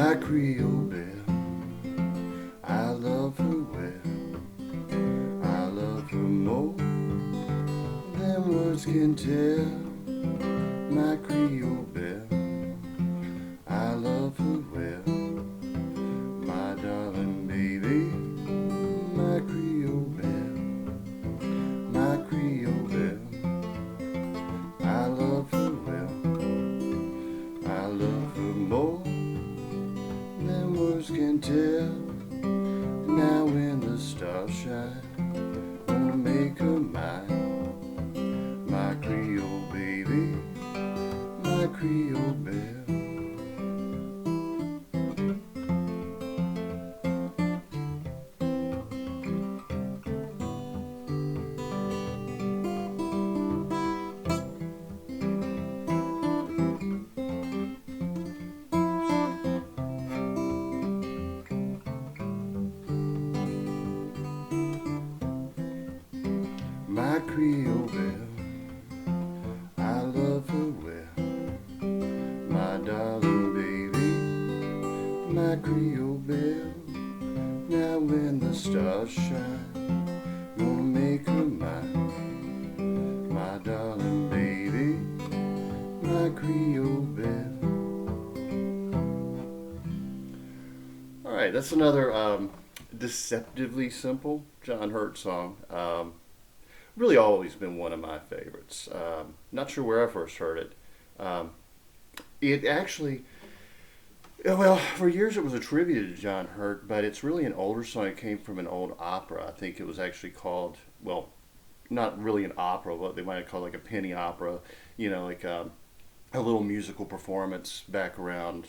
My Creole Belle, I love her well. I love her more than words can tell. My Creole Belle, I love her well. My darling baby, my Creole Belle, my Creole Belle, I love her well. I love her more than words can tell. Now when the stars shine, gonna make her mine. My Creole baby, my Creole Belle. My Creole Belle, I love her well. My darling baby, my Creole Belle. Now when the stars shine, gonna make her mine. My darling baby, my Creole Belle. All right, that's another deceptively simple John Hurt song. Really always been one of my favorites. Not sure where I first heard it. Um, it actually, well, for years it was attributed to John Hurt, but it's really an older song. It came from an old opera. I think it was actually called, well, not really an opera, but they might have called like a penny opera, like a little musical performance back around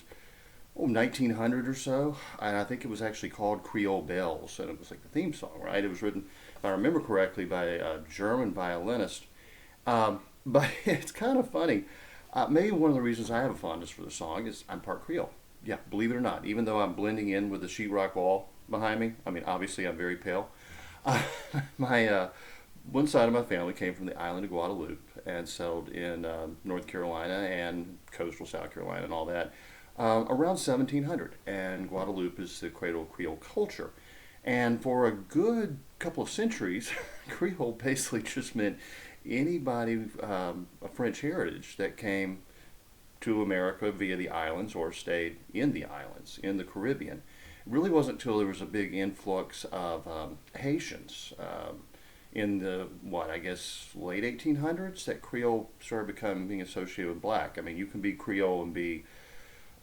1900 or so. And I think it was actually called Creole Bells, and it was like the theme song, right? It was written, if I remember correctly, by a German violinist. But it's kind of funny. Maybe one of the reasons I have a fondness for the song is I'm part Creole. Yeah, believe it or not. Even though I'm blending in with the sheetrock wall behind me, I mean, obviously I'm very pale. Uh, my one side of my family came from the island of Guadeloupe and settled in North Carolina and coastal South Carolina and all that around 1700. And Guadeloupe is the cradle of Creole culture. And for a good couple of centuries, Creole basically just meant anybody of French heritage that came to America via the islands or stayed in the islands in the Caribbean. It really wasn't until there was a big influx of Haitians in the, what, I guess, late 1800s that Creole started becoming associated with black. I mean, you can be Creole and be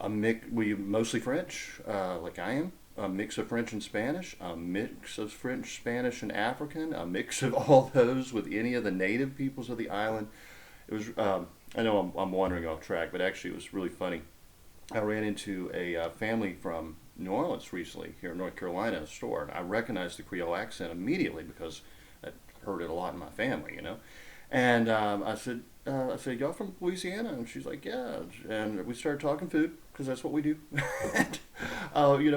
a mix, were you mostly French, like I am? A mix of French and Spanish, a mix of French, Spanish, and African, a mix of all those with any of the native peoples of the island. It was, I know I'm wandering off track, but actually it was really funny. I ran into a family from New Orleans recently here in North Carolina in a store, and I recognized the Creole accent immediately because I heard it a lot in my family. And I said, y'all from Louisiana? And she's like, yeah. And we started talking food because that's what we do. And,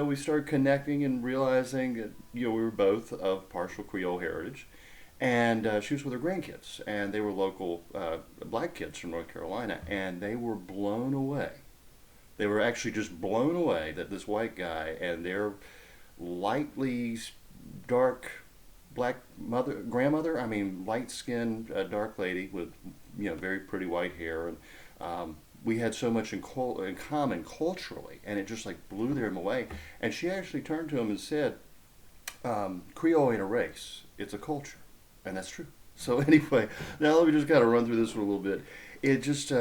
we started connecting and realizing that, we were both of partial Creole heritage. And she was with her grandkids, and they were local black kids from North Carolina, and they were blown away. They were actually just blown away that this white guy and their lightly dark black grandmother, I mean light skinned dark lady with very pretty white hair, and we had so much in common culturally, and it just like blew them away. And she actually turned to him and said, Creole ain't a race, it's a culture. And that's true. So anyway, now let me just kind of run through this one a little bit. It just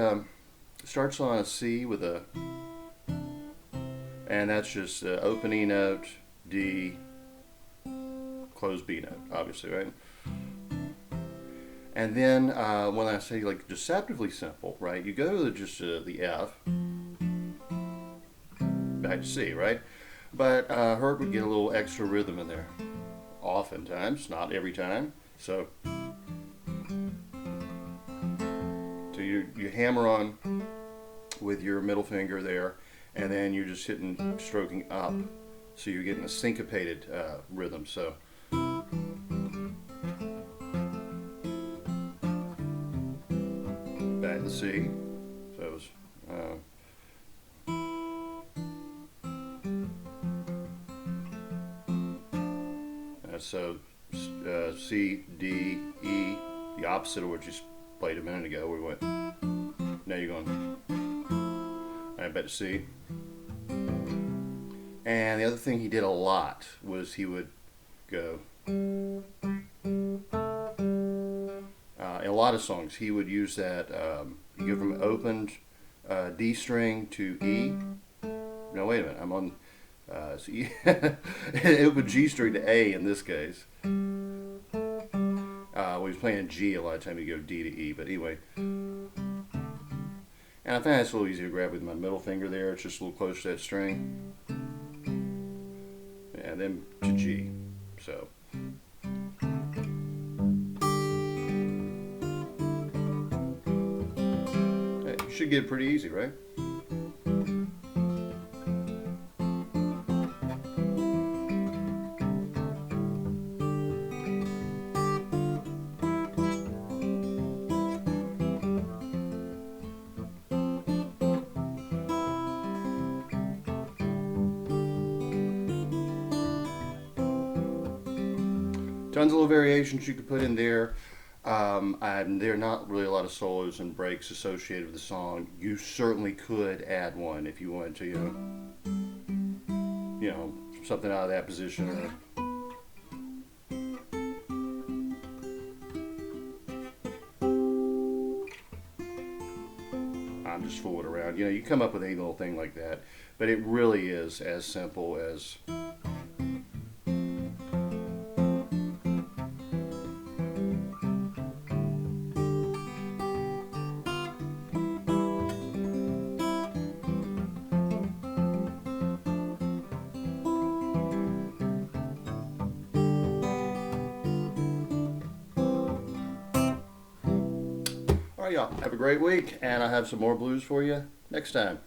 starts on a C with a, and that's just opening note, D, closed B note, obviously, right? And then when I say like deceptively simple, right, you go to just the F, back to C, right? But Hurt would get a little extra rhythm in there. Oftentimes, not every time. So you hammer on with your middle finger there, and then you're just hitting, stroking up. So you're getting a syncopated rhythm. So back to C. So it was So C, D, E, the opposite of what you played a minute ago. We went. Now you're going. I bet to C. And the other thing he did a lot was he would go. In a lot of songs, he would use that. You go from opened D string to E. No, wait a minute. I'm on. C. It would G string to A in this case. When he's playing G, a lot of time you go D to E. But anyway, and I think that's a little easier to grab with my middle finger there. It's just a little closer to that string, and then to G. So. Hey, you should get it pretty easy, right? Tons of little variations you could put in there. And there are not really a lot of solos and breaks associated with the song. You certainly could add one if you wanted to, you know, something out of that position. Or, I'm just fooling around. You know, you come up with any little thing like that, but it really is as simple as. All right, y'all. Have a great week, and I'll have some more blues for you next time.